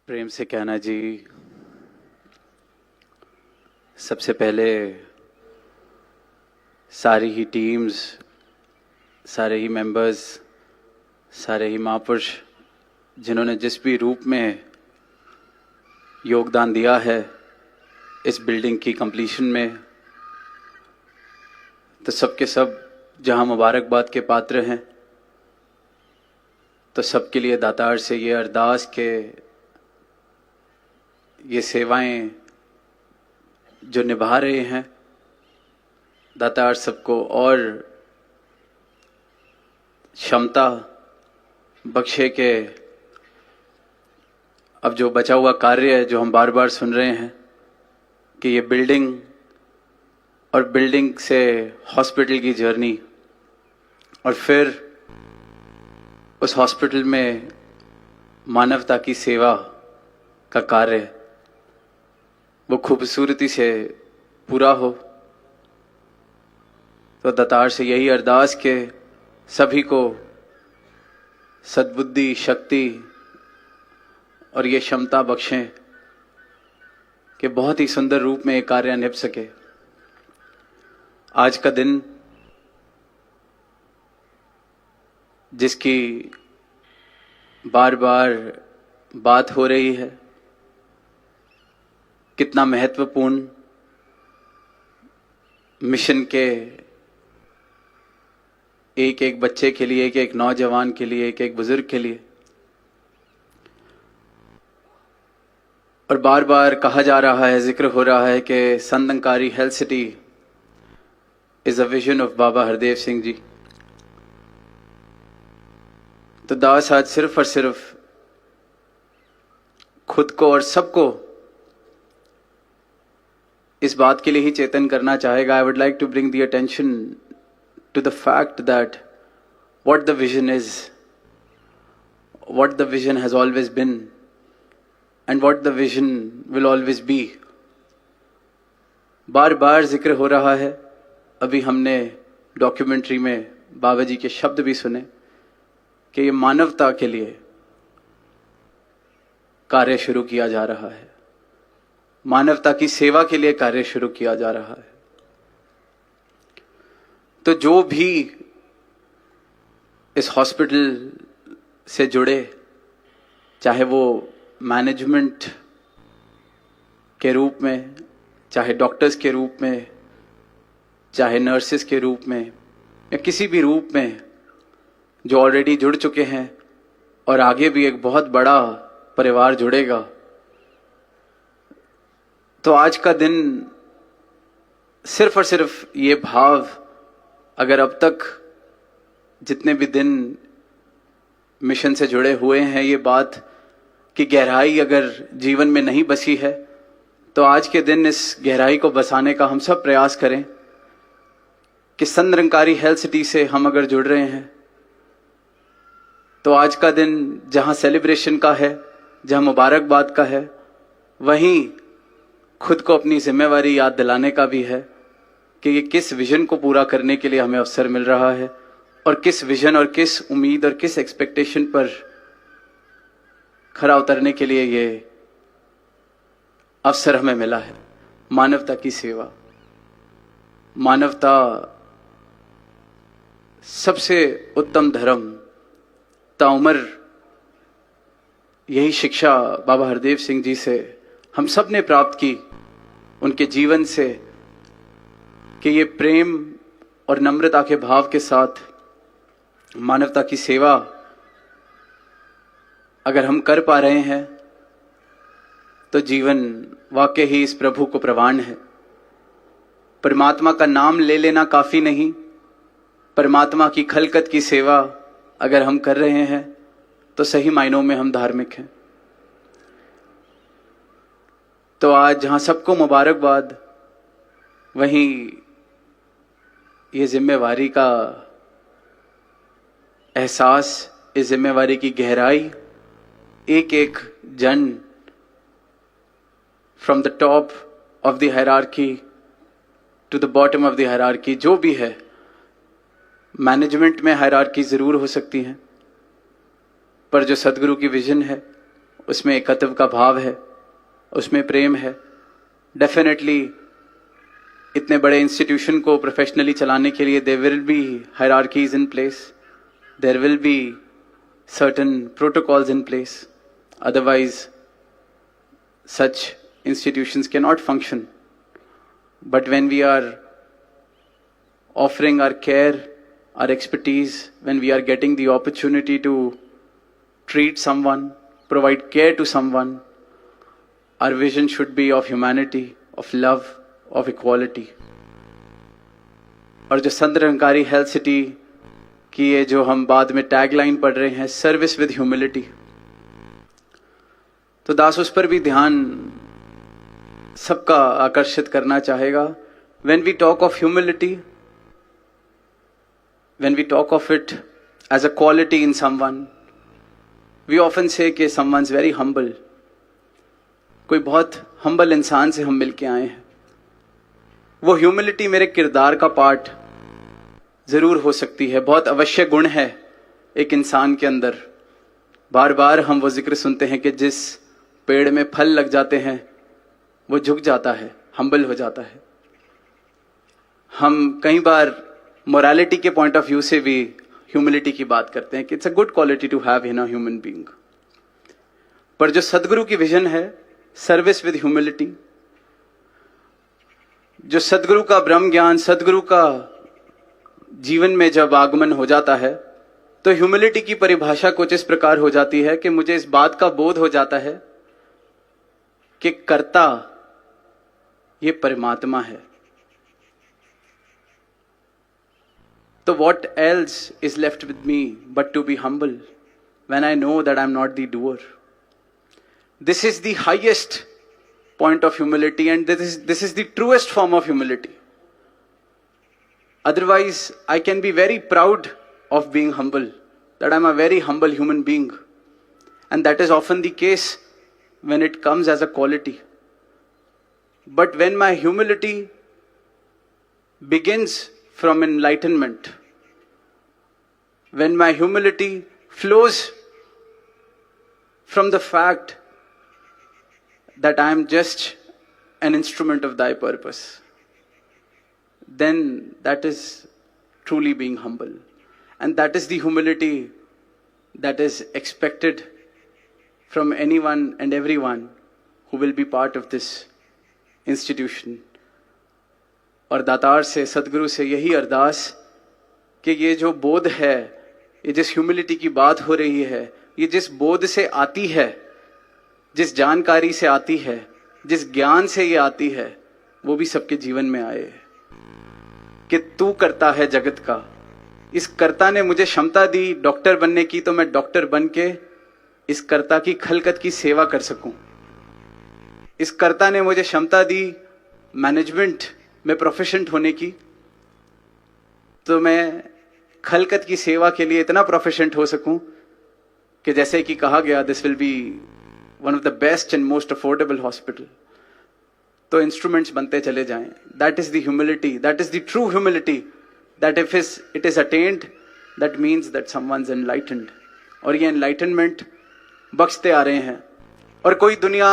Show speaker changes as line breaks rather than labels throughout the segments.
प्रेम से कहना जी, सबसे पहले सारी ही टीम्स, सारे ही मेंबर्स, सारे ही महापुरुष जिन्होंने जिस भी रूप में योगदान दिया है इस बिल्डिंग की कंप्लीशन में, तो सबके सब जहां मुबारकबाद के पात्र हैं, तो सबके लिए दातार से ये अरदास के ये सेवाएं जो निभा रहे हैं, दातार सबको और क्षमता बख्शे के अब जो बचा हुआ कार्य है, जो हम बार बार सुन रहे हैं कि ये बिल्डिंग और बिल्डिंग से हॉस्पिटल की जर्नी और फिर उस हॉस्पिटल में मानवता की सेवा का कार्य वो खूबसूरती से पूरा हो। तो दातार से यही अरदास के सभी को सद्बुद्धि, शक्ति और ये क्षमता बख्शें कि बहुत ही सुंदर रूप में ये कार्य निभ सके। आज का दिन जिसकी बार बार बात हो रही है, कितना महत्वपूर्ण मिशन के एक एक बच्चे के लिए, एक एक नौजवान के लिए, एक एक बुजुर्ग के लिए। और बार बार कहा जा रहा है, जिक्र हो रहा है कि संदंकारी health city is a vision of Baba Hardev Singh ji. तो दास आज सिर्फ और सिर्फ खुद को और सबको इस बात के लिए ही चेतन करना चाहेगा। I would like to bring the attention to the fact that what the vision is, what the vision has always been and what the vision will always be. बार बार जिक्र हो रहा है, अभी हमने डॉक्यूमेंट्री में बाबा जी के शब्द भी सुने कि ये मानवता के लिए कार्य शुरू किया जा रहा है, मानवता की सेवा के लिए कार्य शुरू किया जा रहा है। तो जो भी इस हॉस्पिटल से जुड़े, चाहे वो मैनेजमेंट के रूप में, चाहे डॉक्टर्स के रूप में, चाहे नर्सेस के रूप में, या किसी भी रूप में जो ऑलरेडी जुड़ चुके हैं और आगे भी एक बहुत बड़ा परिवार जुड़ेगा, तो आज का दिन सिर्फ और सिर्फ ये भाव, अगर अब तक जितने भी दिन मिशन से जुड़े हुए हैं, ये बात की गहराई अगर जीवन में नहीं बसी है, तो आज के दिन इस गहराई को बसाने का हम सब प्रयास करें कि संदंकारी हेल्थ सिटी से हम अगर जुड़ रहे हैं, तो आज का दिन जहां सेलिब्रेशन का है, जहां मुबारकबाद का है, वहीं खुद को अपनी जिम्मेवारी याद दिलाने का भी है कि ये किस विजन को पूरा करने के लिए हमें अवसर मिल रहा है, और किस विजन और किस उम्मीद और किस एक्सपेक्टेशन पर खरा उतरने के लिए ये अवसर हमें मिला है। मानवता की सेवा, मानवता सबसे उत्तम धर्म, ताउमर यही शिक्षा बाबा हरदेव सिंह जी से हम सब ने प्राप्त की, उनके जीवन से, कि ये प्रेम और नम्रता के भाव के साथ मानवता की सेवा अगर हम कर पा रहे हैं, तो जीवन वाकई ही इस प्रभु को प्रवान है। परमात्मा का नाम ले लेना काफी नहीं, परमात्मा की खलकत की सेवा अगर हम कर रहे हैं, तो सही मायनों में हम धार्मिक हैं। तो आज जहां सबको मुबारकबाद, वहीं ये जिम्मेवारी का एहसास, इस जिम्मेवारी की गहराई, एक एक जन from the top of the hierarchy to the bottom of the hierarchy, जो भी है, मैनेजमेंट में हायरार्की जरूर हो सकती है, पर जो सदगुरु की विजन है उसमें एकत्व का भाव है, उसमें प्रेम है। डेफिनेटली इतने बड़े इंस्टीट्यूशन को प्रोफेशनली चलाने के लिए there will be hierarchies in place, there will be certain protocols in place. Otherwise, such institutions cannot function. But when we are offering our care, our expertise, when we are getting the opportunity to treat someone, provide care to someone, our vision should be of humanity, of love, of equality. और जो Sant Nirankari health city कि ये जो हम बाद में tagline पढ़ रहे हैं, सर्विस विद ह्यूमिलिटी, तो दास उस पर भी ध्यान सबका आकर्षित करना चाहेगा. When we talk of humility, when we talk of it as a quality in someone, we often say कि समवन इज वेरी हम्बल. कोई बहुत हम्बल इंसान से हम मिलके आए हैं. वो ह्यूमिलिटी मेरे किरदार का पार्ट जरूर हो सकती है, बहुत अवश्य गुण है एक इंसान के अंदर. बार बार हम वो जिक्र सुनते हैं कि जिस पेड़ में फल लग जाते हैं वो झुक जाता है, हम्बल हो जाता है. हम कई बार मोरालिटी के पॉइंट ऑफ व्यू से भी ह्यूमिलिटी की बात करते हैं कि it's a good quality to have in a human being. पर जो सदगुरु की विजन है, सर्विस विद ह्यूमिलिटी, जो सदगुरु का ब्रह्म ज्ञान, सदगुरु का जीवन में जब आगमन हो जाता है, तो ह्यूमिलिटी की परिभाषा कुछ इस प्रकार हो जाती है कि मुझे इस बात का बोध हो जाता है कि कर्ता ये परमात्मा है. तो what else is left with me but to be humble when I know that I'm not the doer? This is the highest point of humility, and this is the truest form of humility. Otherwise, I can be very proud of being humble, that I'm a very humble human being. And that is often the case when it comes as a quality. But when my humility begins from enlightenment, when my humility flows from the fact that I am just an instrument of thy purpose, then that is truly being humble. And that is the humility that is expected from anyone and everyone who will be part of this institution. और दातार से, सदगुरु से यही अरदास कि ये जो बोध है, ये जिस ह्यूमिलिटी की बात हो रही है, ये जिस बोध से आती है, जिस जानकारी से आती है, जिस ज्ञान से ये आती है, वो भी सबके जीवन में आए कि तू करता है जगत का. इस कर्ता ने मुझे क्षमता दी डॉक्टर बनने की, तो मैं डॉक्टर बन के इस कर्ता की खलकत की सेवा कर सकूं. इस कर्ता ने मुझे क्षमता दी मैनेजमेंट में प्रोफिशिएंट होने की, तो मैं खलकत की सेवा के लिए इतना प्रोफिशिएंट हो सकूं कि जैसे कि कहा गया, this will be one of the best and most affordable hospital. तो इंस्ट्रूमेंट्स बनते चले जाएं. That is the humility, that is the true humility, that if it is attend, that means that someone is enlightened. और ये enlightenment बख्शते आ रहे हैं. और कोई दुनिया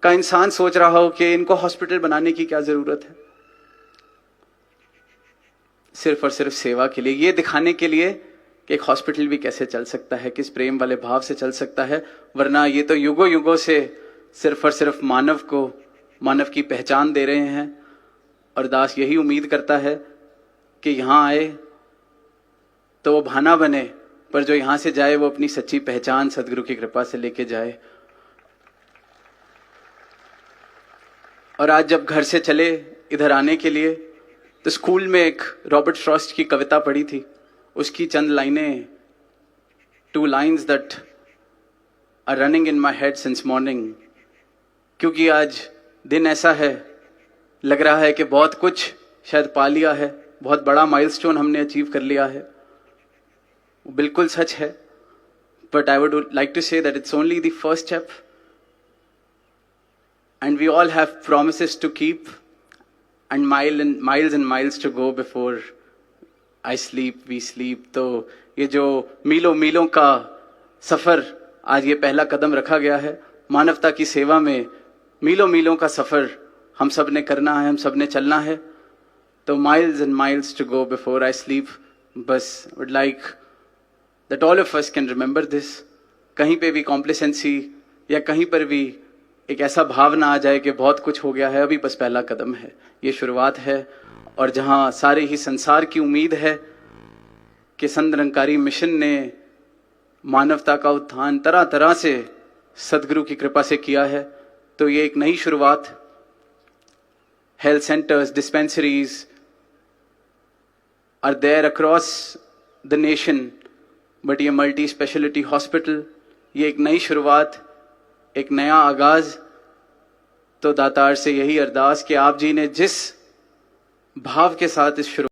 का इंसान सोच रहा हो कि इनको हॉस्पिटल बनाने की क्या जरूरत है, सिर्फ और सिर्फ सेवा के लिए, ये दिखाने के लिए कि एक हॉस्पिटल भी कैसे चल सकता है, किस प्रेम वाले भाव से चल सकता है. वरना ये तो युगों युगों से सिर्फ और सिर्फ मानव को, मानव की पहचान दे रहे हैं. और दास यही उम्मीद करता है कि यहां आए तो वो भाना बने, पर जो यहां से जाए वो अपनी सच्ची पहचान सदगुरु की कृपा से लेके जाए. और आज जब घर से चले इधर आने के लिए, तो स्कूल में एक रॉबर्ट फ्रॉस्ट की कविता पढ़ी थी. उसकी चंद लाइनें, 2 lines that are running in my head since morning. क्योंकि आज दिन ऐसा है, लग रहा है कि बहुत कुछ शायद पा लिया है, बहुत बड़ा माइलस्टोन हमने अचीव कर लिया है. वो बिल्कुल सच है. But I would like to say that it's only the first step. And we all have promises to keep and miles and miles to go before I sleep, we sleep. तो ये जो मीलों मीलों का सफर आज ये पहला कदम रखा गया है। मानवता की सेवा में मीलों मीलों का सफ़र हम सब ने करना है, हम सब ने चलना है। तो miles and miles to go before I sleep. बस would like that all of us can remember this. कहीं पे भी कॉम्प्लेसेंसी या कहीं पर भी एक ऐसा भाव ना आ जाए कि बहुत कुछ हो गया है, अभी बस पहला कदम है, ये शुरुआत है। और जहां सारे ही संसार की उम्मीद है कि संत निरंकारी मिशन ने मानवता का उत्थान तरह तरह से सदगुरु की कृपा से किया है, तो ये एक नई शुरुआत। Health centres, dispensaries are there across the nation, but ये मल्टी स्पेशलिटी हॉस्पिटल, ये एक नई शुरुआत, एक नया आगाज। तो दातार से यही अरदास कि आप जी ने जिस भाव के साथ इस शुरू